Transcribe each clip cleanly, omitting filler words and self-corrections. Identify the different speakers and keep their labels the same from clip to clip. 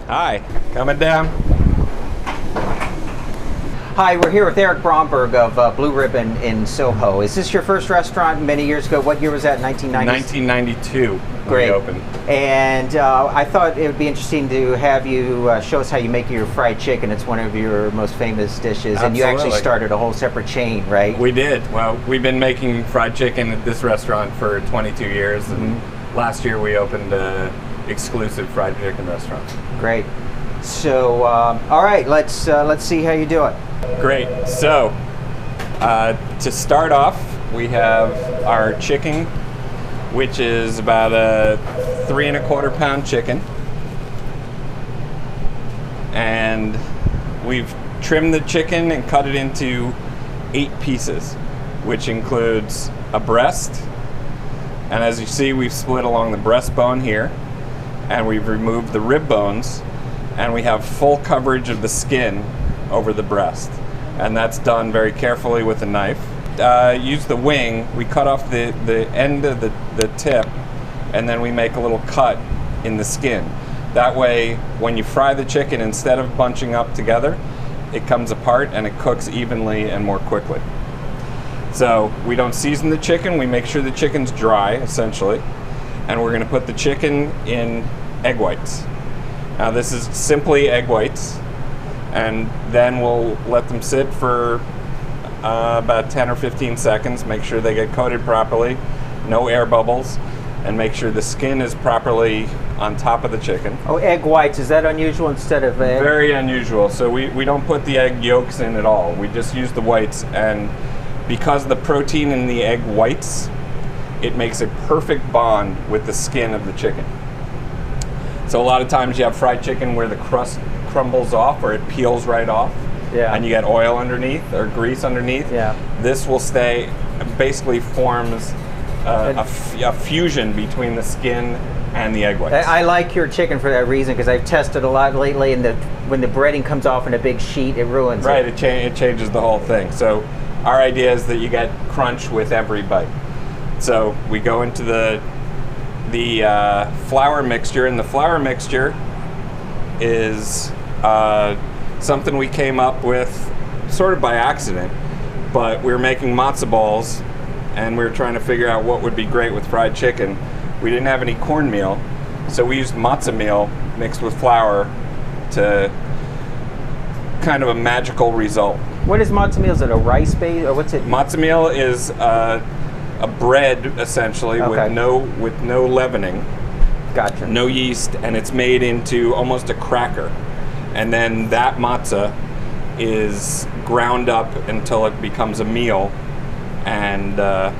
Speaker 1: Hi, coming down.
Speaker 2: Hi, we're here with Eric Bromberg of Blue Ribbon in Soho. Is this your first restaurant many years ago? What year was that, 1990?
Speaker 1: 1992
Speaker 2: Great.
Speaker 1: We opened.
Speaker 2: And I thought it would be interesting to have you show us how you make your fried chicken. It's one of your most famous dishes.
Speaker 1: Absolutely.
Speaker 2: And you actually started a whole separate chain, right?
Speaker 1: We did. Well, we've been making fried chicken at this restaurant for 22 years. And last year we opened an exclusive fried chicken restaurant.
Speaker 2: Great. So, all right, let's see how you do it.
Speaker 1: Great. So, to start off, we have our chicken, which is about a 3 1/4 pound chicken. And we've trimmed the chicken and cut it into 8 pieces, which includes a breast. And as you see, we've split along the breastbone here, and we've removed the rib bones, and we have full coverage of the skin over the breast. And that's done very carefully with a knife. Use the wing, we cut off the end of the tip, and then we make a little cut in the skin. That way, when you fry the chicken, instead of bunching up together, it comes apart and it cooks evenly and more quickly. So we don't season the chicken, we make sure the chicken's dry, essentially. And we're gonna put the chicken in egg whites. Now this is simply egg whites, and then we'll let them sit for about 10 or 15 seconds, make sure they get coated properly, no air bubbles, and make sure the skin is properly on top of the chicken.
Speaker 2: Oh, egg whites, is that unusual instead of egg?
Speaker 1: Very unusual. So we don't put the egg yolks in at all. We just use the whites, and because of the protein in the egg whites, it makes a perfect bond with the skin of the chicken. So a lot of times you have fried chicken where the crust crumbles off or it peels right off.
Speaker 2: Yeah.
Speaker 1: And you get oil underneath or grease underneath.
Speaker 2: Yeah.
Speaker 1: This will stay, basically forms a fusion between the skin and the egg whites.
Speaker 2: I like your chicken for that reason, because I've tested a lot lately, and when the breading comes off in a big sheet, it ruins
Speaker 1: right,
Speaker 2: it.
Speaker 1: It changes the whole thing. So our idea is that you get crunch with every bite. So we go into the flour mixture, and the flour mixture is something we came up with sort of by accident, but we were making matzo balls and we were trying to figure out what would be great with fried chicken. We didn't have any cornmeal, so we used matzo meal mixed with flour to kind of a magical result.
Speaker 2: What is matzo meal? Is it a rice base, or what's it?
Speaker 1: Matzo meal is a bread, essentially,
Speaker 2: Okay.
Speaker 1: with no leavening.
Speaker 2: Gotcha.
Speaker 1: No yeast, and it's made into almost a cracker. And then that matzah is ground up until it becomes a meal, and
Speaker 2: the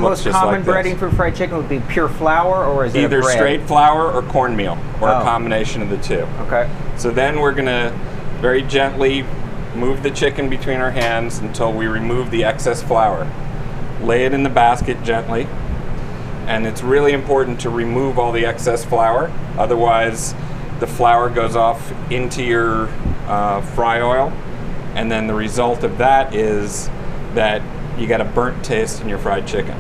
Speaker 2: most
Speaker 1: just
Speaker 2: common
Speaker 1: like this.
Speaker 2: breading for fried chicken would be pure flour, or is it
Speaker 1: either
Speaker 2: a bread?
Speaker 1: straight flour or cornmeal, or
Speaker 2: Oh.
Speaker 1: a combination of the two.
Speaker 2: Okay.
Speaker 1: So then we're gonna very gently move the chicken between our hands until we remove the excess flour. Lay it in the basket gently, and it's really important to remove all the excess flour, otherwise the flour goes off into your fry oil, and then the result of that is that you get a burnt taste in your fried chicken.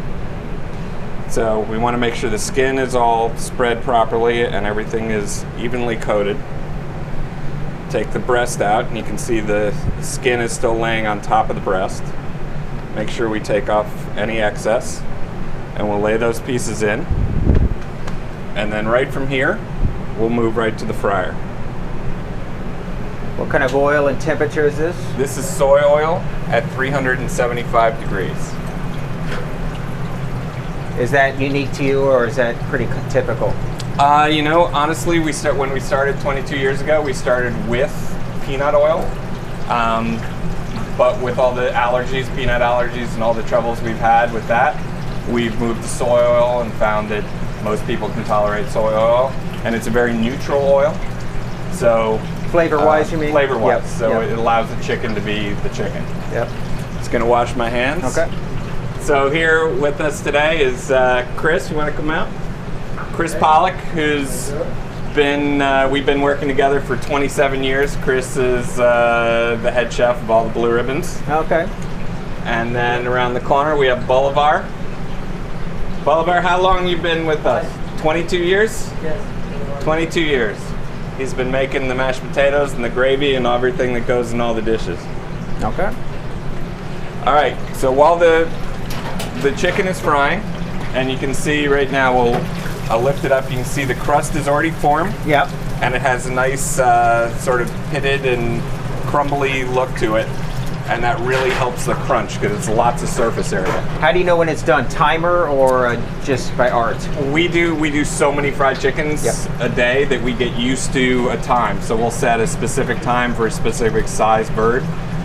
Speaker 1: So we want to make sure the skin is all spread properly and everything is evenly coated. Take the breast out, and you can see the skin is still laying on top of the breast. Make sure we take off any excess, and we'll lay those pieces in. And then right from here, we'll move right to the fryer.
Speaker 2: What kind of oil and temperature is this?
Speaker 1: This is soy oil at 375 degrees.
Speaker 2: Is that unique to you, or is that pretty typical?
Speaker 1: Honestly, when we started 22 years ago, we started with peanut oil. But with all the allergies, peanut allergies, and all the troubles we've had with that, we've moved to soy oil and found that most people can tolerate soy oil, and it's a very neutral oil. So
Speaker 2: Flavor-wise, you mean?
Speaker 1: Flavor-wise,
Speaker 2: Yep,
Speaker 1: so
Speaker 2: yep.
Speaker 1: it allows the chicken to be the chicken.
Speaker 2: Yep.
Speaker 1: Just gonna wash my hands.
Speaker 2: Okay.
Speaker 1: So here with us today is Chris. You want to come out? Chris Pollock, who's we've been working together for 27 years. Chris is the head chef of all the Blue Ribbons.
Speaker 2: Okay.
Speaker 1: And then around the corner we have Bolivar. Bolivar, how long you been with us? 22 years?
Speaker 3: Yes.
Speaker 1: 22 years. He's been making the mashed potatoes and the gravy and everything that goes in all the dishes.
Speaker 2: Okay.
Speaker 1: All right, so while the chicken is frying, and you can see right now, I'll lift it up, you can see the crust is already formed.
Speaker 2: Yep.
Speaker 1: And it has a nice sort of pitted and crumbly look to it. And that really helps the crunch because it's lots of surface area.
Speaker 2: How do you know when it's done? Timer or just by art?
Speaker 1: We do so many fried chickens a day that we get used to a time. So we'll set a specific time for a specific size bird.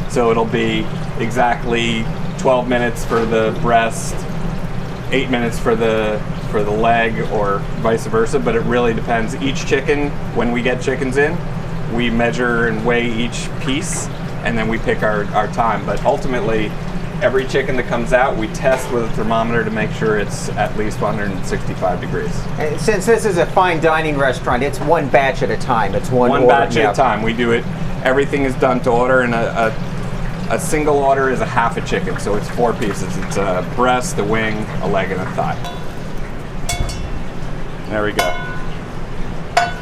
Speaker 1: So it'll be exactly 12 minutes for the breast, 8 minutes for the leg, or vice versa. But it really depends. Each chicken, when we get chickens in, we measure and weigh each piece, and then we pick our time. But ultimately, every chicken that comes out, we test with a thermometer to make sure it's at least 165 degrees.
Speaker 2: And since this is a fine dining restaurant, it's one batch at a time. It's one order.
Speaker 1: Batch at a time. We do it. Everything is done to order, and a single order is a half a chicken, so it's 4 pieces. It's a breast, a wing, a leg, and a thigh. There we go.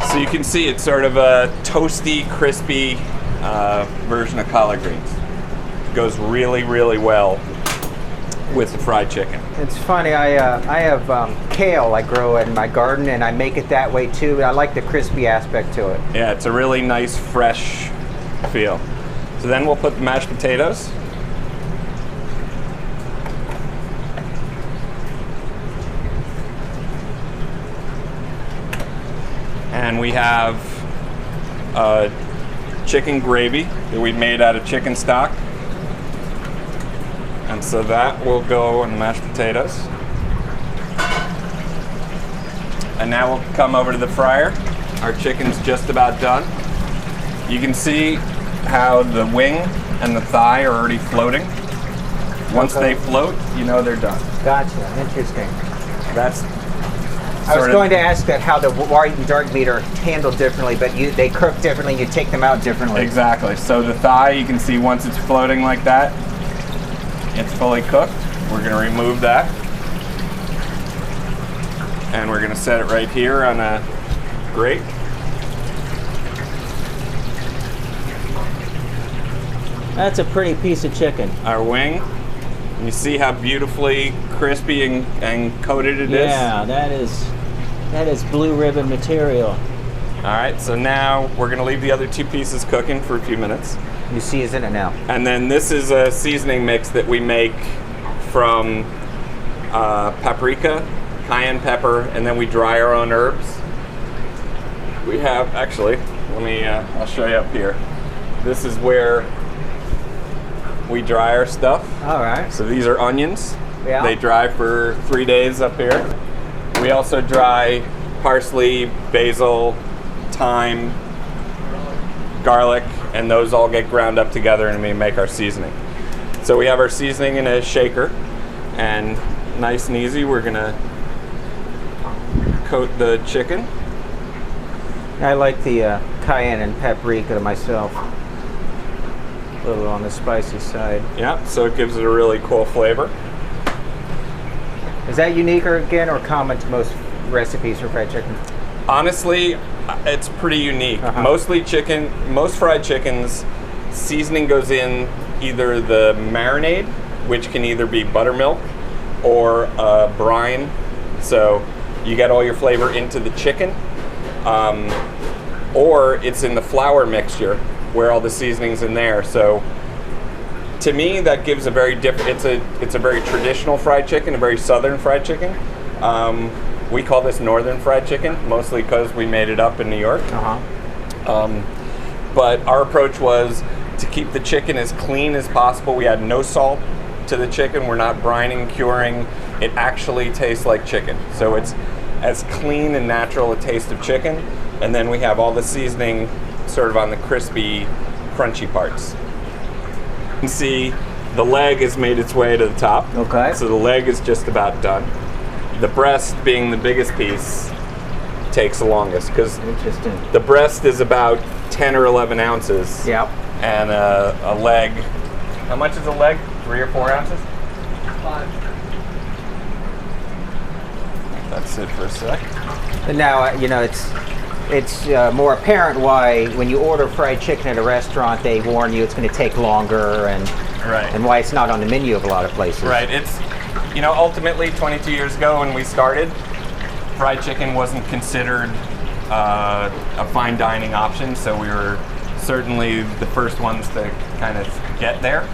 Speaker 1: So you can see it's sort of a toasty, crispy version of collard greens. Goes really, really well with the fried chicken.
Speaker 2: It's funny, I have kale I grow in my garden, and I make it that way too. I like the crispy aspect to it.
Speaker 1: Yeah, it's a really nice, fresh feel. So then we'll put the mashed potatoes. And we have chicken gravy that we made out of chicken stock. And so that will go in the mashed potatoes. And now we'll come over to the fryer. Our chicken's just about done. You can see how the wing and the thigh are already floating. Once they float, you know they're done.
Speaker 2: Gotcha, interesting.
Speaker 1: That's
Speaker 2: I was going to ask that how the white and dark meat are handled differently, but they cook differently, you take them out differently.
Speaker 1: Exactly. So the thigh, you can see once it's floating like that, it's fully cooked. We're going to remove that. And we're going to set it right here on a grate.
Speaker 3: That's a pretty piece of chicken.
Speaker 1: Our wing. You see how beautifully crispy and coated it is?
Speaker 3: Yeah, that is blue ribbon material.
Speaker 1: All right, so now we're going to leave the other 2 pieces cooking for a few minutes.
Speaker 2: You season it now.
Speaker 1: And then this is a seasoning mix that we make from paprika, cayenne pepper, and then we dry our own herbs. We have, actually, I'll show you up here. This is where we dry our stuff.
Speaker 2: All right.
Speaker 1: So these are onions.
Speaker 2: Yeah.
Speaker 1: They dry for 3 days up here. We also dry parsley, basil, thyme, garlic, and those all get ground up together and we make our seasoning. So we have our seasoning in a shaker, and nice and easy, we're gonna coat the chicken.
Speaker 2: I like the cayenne and paprika myself. A little on the spicy side.
Speaker 1: Yeah, so it gives it a really cool flavor.
Speaker 2: Is that unique or common to most recipes for fried chicken?
Speaker 1: Honestly, it's pretty unique. Most fried chickens, seasoning goes in either the marinade, which can either be buttermilk or brine. So you get all your flavor into the chicken, or it's in the flour mixture where all the seasoning's in there. So to me, that gives a very different. It's a very traditional fried chicken, a very southern fried chicken. We call this northern fried chicken, mostly because we made it up in New York. But our approach was to keep the chicken as clean as possible. We had no salt to the chicken. We're not brining, curing. It actually tastes like chicken. So it's as clean and natural a taste of chicken. And then we have all the seasoning sort of on the crispy, crunchy parts. You can see the leg has made its way to the top.
Speaker 2: Okay.
Speaker 1: So the leg is just about done. The breast, being the biggest piece, takes the longest because the breast is about 10 or 11 ounces.
Speaker 2: Yep.
Speaker 1: And a leg, how much is a leg? 3 or 4 ounces?
Speaker 4: 5.
Speaker 1: That's it for a sec.
Speaker 2: And now, it's more apparent why when you order fried chicken at a restaurant, they warn you it's going to take longer, and
Speaker 1: Right.
Speaker 2: and why it's not on the menu of a lot of places.
Speaker 1: Right. It's, ultimately 22 years ago when we started, fried chicken wasn't considered a fine dining option, so we were certainly the first ones to kind of get there.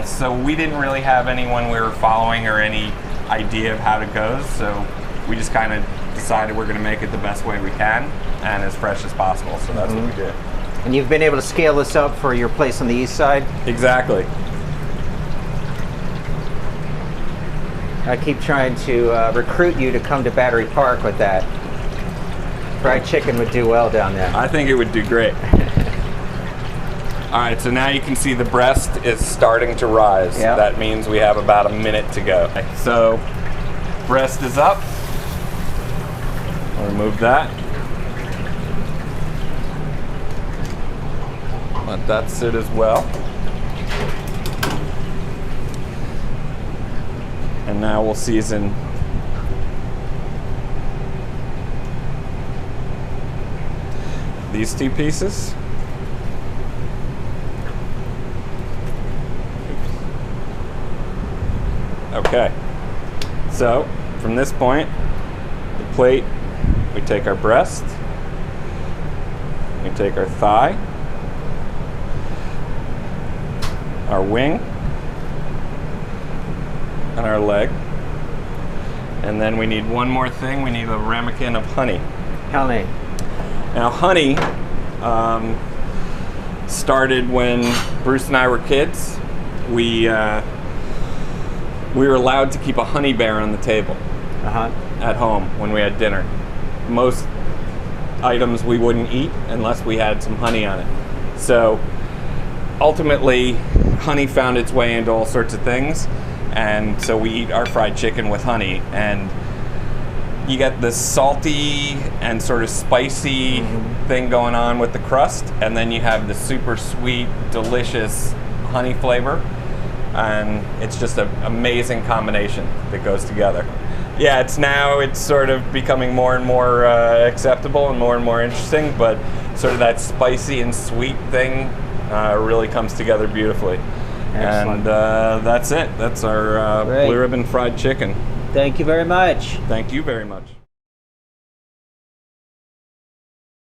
Speaker 1: So we didn't really have anyone we were following or any idea of how it goes, so we just kind of decided we're going to make it the best way we can and as fresh as possible, so that's what we did.
Speaker 2: And you've been able to scale this up for your place on the east side?
Speaker 1: Exactly.
Speaker 2: I keep trying to recruit you to come to Battery Park with that. Fried chicken would do well down there.
Speaker 1: I think it would do great. All right, so now you can see the breast is starting to rise.
Speaker 2: Yeah.
Speaker 1: That means we have about a minute to go. So, breast is up. I'll remove that. Let that sit as well. And now we'll season these two pieces. Okay, so from this point, the plate, we take our breast, we take our thigh, our wing, and our leg, and then we need one more thing. We need a ramekin of honey.
Speaker 2: Honey.
Speaker 1: Now, honey started when Bruce and I were kids. We were allowed to keep a honey bear on the table at home when we had dinner. Most items we wouldn't eat unless we had some honey on it. So ultimately, honey found its way into all sorts of things, and so we eat our fried chicken with honey, and you get this salty and sort of spicy thing going on with the crust, and then you have the super sweet, delicious honey flavor, and it's just an amazing combination that goes together. Yeah, it's sort of becoming more and more acceptable and more interesting, but sort of that spicy and sweet thing really comes together beautifully.
Speaker 2: Excellent.
Speaker 1: And that's it. That's our
Speaker 3: Great.
Speaker 1: Blue Ribbon fried chicken.
Speaker 3: Thank you very much.
Speaker 1: Thank you very much.